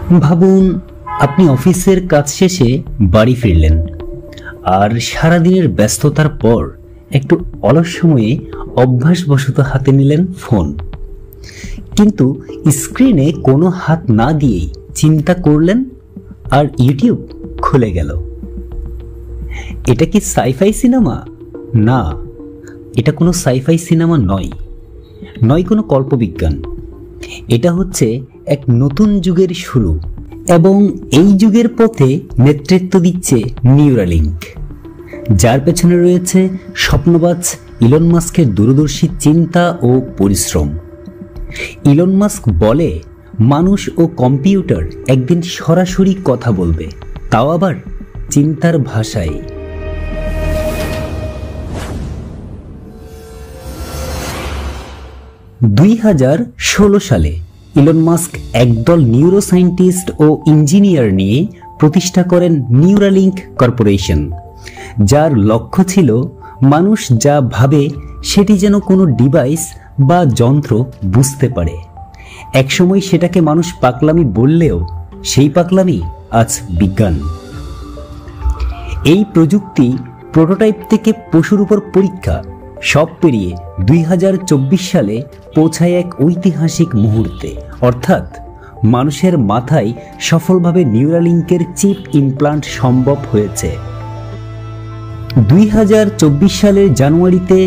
ভাবুন, আপনি অফিসের কাজ শেষে বাড়ি ফিরলেন আর সারাদিনের ব্যস্ততার পর একটু অলস সময়ে অভ্যাসবশত হাতে নিলেন ফোন, কিন্তু স্ক্রিনে কোনো হাত না দিয়েই চিন্তা করলেন আর ইউটিউব খুলে গেল। এটা কি সাইফাই সিনেমা? না, এটা কোনো সাইফাই সিনেমা নয় কোনো কল্পবিজ্ঞান। এটা হচ্ছে এক নতুন যুগের শুরু, এবং এই যুগের পথে নেতৃত্ব দিচ্ছে নিউরালিঙ্ক, যার পেছনে রয়েছে স্বপ্নবাজ ইলন মাস্কের দূরদর্শী চিন্তা ও পরিশ্রম। ইলন মাস্ক বলে, মানুষ ও কম্পিউটার একদিন সরাসরি কথা বলবে, তাও আবার চিন্তার ভাষায়। 2016 সালে ইলন মাস্ক একদল নিউরোসায়েন্টিস্ট ও ইঞ্জিনিয়ার নিয়ে প্রতিষ্ঠা করেন নিউরালিঙ্ক কর্পোরেশন, যার লক্ষ্য ছিল মানুষ যা ভাবে সেটি যেন কোনো ডিভাইস বা যন্ত্র বুঝতে পারে। একসময় সেটাকে মানুষ পাগলামি বললেও সেই পাগলামি আজ বিজ্ঞান। এই প্রযুক্তি প্রোটোটাইপ থেকে পশুর উপর পরীক্ষা সব পেরিয়ে 2024 সালে পৌঁছায় এক ঐতিহাসিক মুহূর্তে, অর্থাৎ মানুষের মাথায় সফলভাবে নিউরালিঙ্কের চিপ ইমপ্লান্ট সম্ভব হয়েছে। 2024 সালের জানুয়ারিতে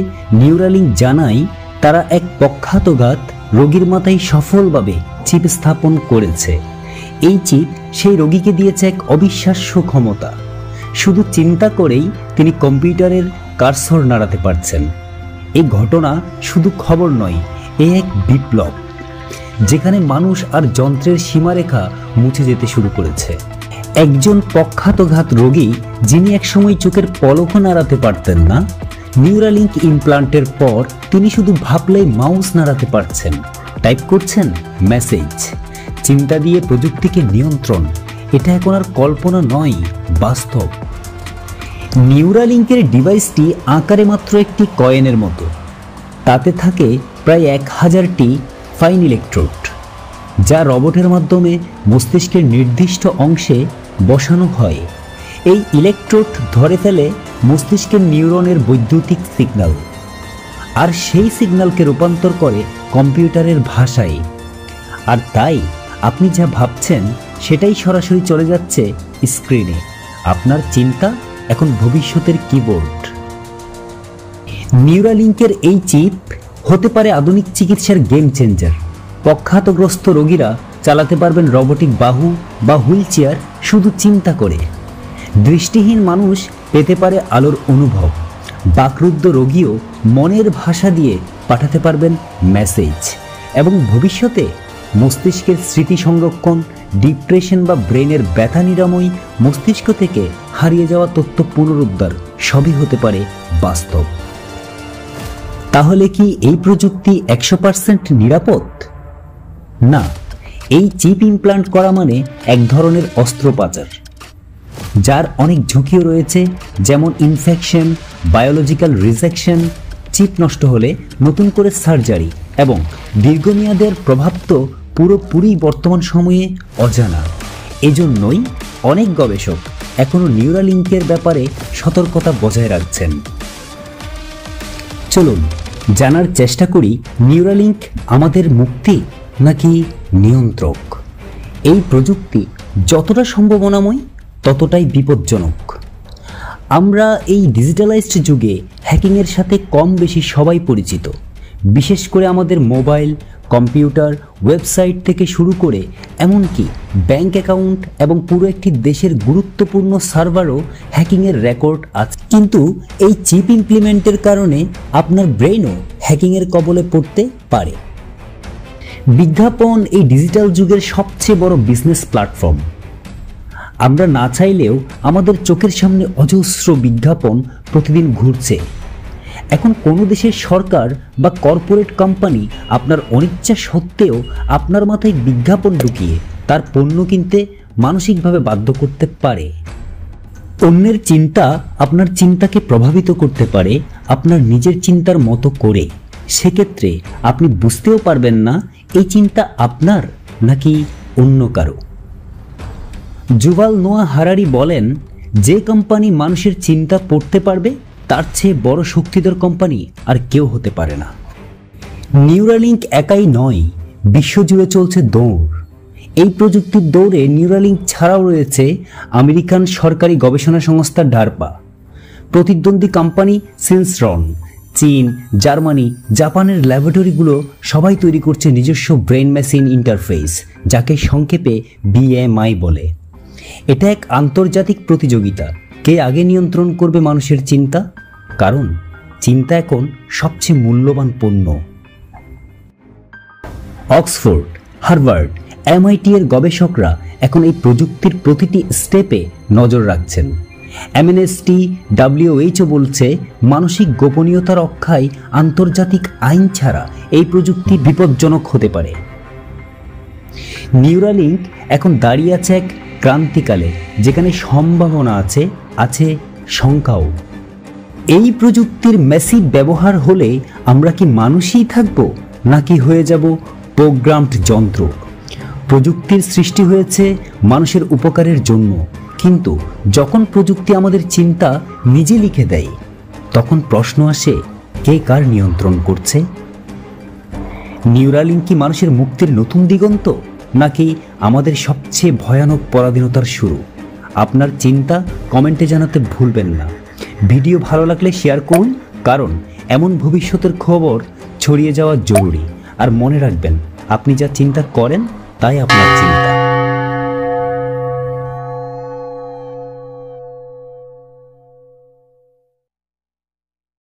নিউরালিঙ্ক জানায় তারা এক পক্ষাঘাত রোগীর মাথায় সফলভাবে চিপ স্থাপন করেছে। এই চিপ সেই রোগীকে দিয়েছে এক অবিশ্বাস্য ক্ষমতা। শুধু চিন্তা করেই তিনি কম্পিউটারের কার্সর নাড়াতে পারছেন। এই ঘটনা শুধু খবর নয়, এ এক বিপ্লব, যেখানে মানুষ আর যন্ত্রের সীমারেখা মুছে যেতে শুরু করেছে। একজন পক্ষাঘাত রোগী, যিনি একসময় চোখের পলকও নাড়াতে পারতেন না, নিউরালিঙ্ক ইমপ্লান্টের পর তিনি শুধু ভাবলেই মাউস নাড়াতে পারছেন, টাইপ করছেন মেসেজ। চিন্তা দিয়ে প্রযুক্তিকে নিয়ন্ত্রণ, এটা এখন আর কল্পনা নয়, বাস্তব। নিউরালিঙ্কের ডিভাইসটি আকারে মাত্র একটি কয়েনের মতো। তাতে থাকে প্রায় 1000টি ফাইন ইলেকট্রোড, যা রবটের মাধ্যমে মস্তিষ্কের নির্দিষ্ট অংশে বসানো হয়। এই ইলেকট্রোড ধরে ফেলে মস্তিষ্কের নিউরনের বৈদ্যুতিক সিগন্যাল, আর সেই সিগন্যালকে রূপান্তর করে কম্পিউটারের ভাষায়। আর তাই আপনি যা ভাবছেন সেটাই সরাসরি চলে যাচ্ছে স্ক্রিনে। আপনার চিন্তা এখন ভবিষ্যতের কিবোর্ড। নিউরালিঙ্কের এই চিপ হতে পারে আধুনিক চিকিৎসার গেম চেঞ্জার। পক্ষাঘাতগ্রস্ত রোগীরা চালাতে পারবেন রোবটিক বাহু বা হুইল চেয়ার শুধু চিন্তা করে। দৃষ্টিহীন মানুষ পেতে পারে আলোর অনুভব। বাকরুদ্ধ রোগীও মনের ভাষা দিয়ে পাঠাতে পারবেন মেসেজ। এবং ভবিষ্যতে মস্তিষ্কের স্মৃতি সংরক্ষণ, ডিপ্রেশন বা ব্রেনের ব্যথা নিরাময়, মস্তিষ্ক থেকে হারিয়ে যাওয়া তথ্য পুনরুদ্ধার সবই হতে পারে বাস্তব। তাহলে কি এই প্রযুক্তি 100% নিরাপদ? না, এই চিপ ইমপ্লান্ট করা মানে এক ধরনের অস্ত্রোপচার, যার অনেক ঝুঁকিও রয়েছে, যেমন ইনফেকশন, বায়োলজিক্যাল রিজেকশন, চিপ নষ্ট হলে নতুন করে সার্জারি, এবং দীর্ঘমেয়াদের প্রভাব তো পুরোপুরি বর্তমান সময়ে অজানা। এজন্যই অনেক গবেষক এখনও নিউরালিঙ্কের ব্যাপারে সতর্কতা বজায় রাখছেন। চলুন জানার চেষ্টা করি, নিউরালিঙ্ক আমাদের মুক্তি নাকি নিয়ন্ত্রক? এই প্রযুক্তি যতটা সম্ভাবনাময় ততটাই বিপজ্জনক। আমরা এই ডিজিটালাইজড যুগে হ্যাকিংয়ের সাথে কম বেশি সবাই পরিচিত। বিশেষ করে আমাদের মোবাইল, কম্পিউটার, ওয়েবসাইট থেকে শুরু করে এমনকি ব্যাংক অ্যাকাউন্ট এবং পুরো একটি দেশের গুরুত্বপূর্ণ সার্ভারও হ্যাকিংয়ের রেকর্ড আছে। কিন্তু এই চিপ ইমপ্লিমেন্টের কারণে আপনার ব্রেনও হ্যাকিংয়ের কবলে পড়তে পারে। বিজ্ঞাপন এই ডিজিটাল যুগের সবচেয়ে বড় বিজনেস প্ল্যাটফর্ম। আমরা না চাইলেও আমাদের চোখের সামনে অজস্র বিজ্ঞাপন প্রতিদিন ঘুরছে। এখন কোনো দেশের সরকার বা কর্পোরেট কোম্পানি আপনার অনিচ্ছা সত্ত্বেও আপনার মাথায় বিজ্ঞাপন ঢুকিয়ে তার পণ্য কিনতে মানসিকভাবে বাধ্য করতে পারে। অন্যের চিন্তা আপনার চিন্তাকে প্রভাবিত করতে পারে আপনার নিজের চিন্তার মতো করে। সেক্ষেত্রে আপনি বুঝতেও পারবেন না এই চিন্তা আপনার নাকি অন্য কারো। যুভাল নোয়া হারারি বলেন, যে কোম্পানি মানুষের চিন্তা পড়তে পারবে তার চেয়ে বড় শক্তিধর কোম্পানি আর কেউ হতে পারে না। নিউরালিঙ্ক একাই নয়, বিশ্বজুড়ে চলছে দৌড়। এই প্রযুক্তির দৌড়ে নিউরালিঙ্ক ছাড়াও রয়েছে আমেরিকান সরকারি গবেষণা সংস্থা ডারপা, প্রতিদ্বন্দ্বী কোম্পানি সিনসরন, চীন, জার্মানি, জাপানের ল্যাবরেটরিগুলো সবাই তৈরি করছে নিজস্ব ব্রেন মেশিন ইন্টারফেস, যাকে সংক্ষেপে BMI বলে। এটা এক আন্তর্জাতিক প্রতিযোগিতা, কে আগে নিয়ন্ত্রণ করবে মানুষের চিন্তা, কারণ চিন্তা এখন সবচেয়ে মূল্যবান পণ্য। অক্সফোর্ড, হার্ভার্ড, MIT এর গবেষকরা এখন এই প্রযুক্তির প্রতিটি স্টেপে নজর রাখছেন। অ্যামনেস্টি, WHO বলছে, মানসিক গোপনীয়তা রক্ষায় আন্তর্জাতিক আইন ছাড়া এই প্রযুক্তি বিপজ্জনক হতে পারে। নিউরালিঙ্ক এখন দাঁড়িয়ে আছে এক ক্রান্তিকালে, যেখানে সম্ভাবনা আছে, আছে শঙ্কাও। এই প্রযুক্তির ম্যাসিভ ব্যবহার হলে আমরা কি মানুষই থাকব, নাকি হয়ে যাব প্রোগ্রামড যন্ত্র? প্রযুক্তির সৃষ্টি হয়েছে মানুষের উপকারের জন্য, কিন্তু যখন প্রযুক্তি আমাদের চিন্তা নিজে লিখে দেয়, তখন প্রশ্ন আসে, কে কার নিয়ন্ত্রণ করছে? নিউরালিঙ্ক কি মানুষের মুক্তির নতুন দিগন্ত, নাকি আমাদের সবচেয়ে ভয়ানক পরাধীনতার শুরু? আপনার চিন্তা কমেন্টে জানাতে ভুলবেন না। ভিডিও ভালো লাগলে শেয়ার করুন, কারণ এমন ভবিষ্যতের খবর ছড়িয়ে যাওয়া জরুরি। আর মনে রাখবেন, আপনি যা চিন্তা করেন তাই আপনার চিন্তা।